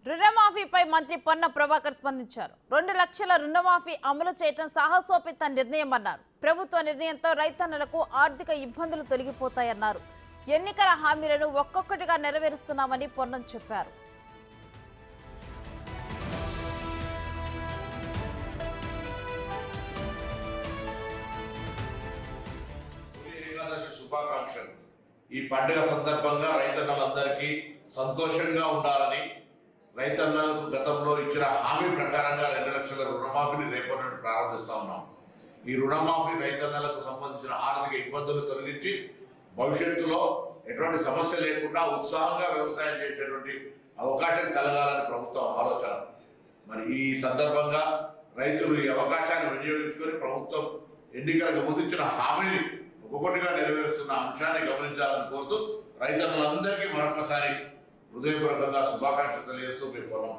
రుణమాఫీపై మంత్రి పొన్న ప్రభాకర్ స్పందించారు. 2 లక్షల రుణమాఫీ అమలు చేయడం సాహసోపేత నిర్ణయమన్నారు. ప్రభుత్వ నిర్ణయంతో రైతన్నలకు ఆర్థిక ఇబ్బందులు తొలగిపోతాయన్నారు. ఎన్నికల హామీలను ఒక్కొక్కటిగా నెరవేరుస్తున్నామని పొన్నం చెప్పారు. ఈ పండుగ సందర్భంగా రైతన్నలందరికీ సంతోషంగా ఉండాలని, రైతన్నలకు గతంలో ఇచ్చిన హామీ ప్రకారంగా 2 లక్షల రుణమాఫీని రేపటి నుండి ప్రారంభిస్తా ఉన్నాం. ఈ రుణమాఫీ రైతన్నలకు సంబంధించిన ఆర్థిక ఇబ్బందులు తొలగించి భవిష్యత్తులో ఎటువంటి సమస్య లేకుండా ఉత్సాహంగా వ్యవసాయం చేసేటువంటి అవకాశం కలగాలని ప్రభుత్వం ఆలోచన. మరి ఈ సందర్భంగా రైతులు ఈ అవకాశాన్ని వినియోగించుకొని ప్రభుత్వం ఎన్నికలకు ముందు ఇచ్చిన హామీని ఒక్కొక్కటిగా నెరవేరుస్తున్న అంశాన్ని గమనించాలని కోరుతూ రైతన్నులందరికీ మరొకసారి హృదయపూర్వకంగా శుభాకాంక్షలు తెలియజేస్తూ మీ పొలం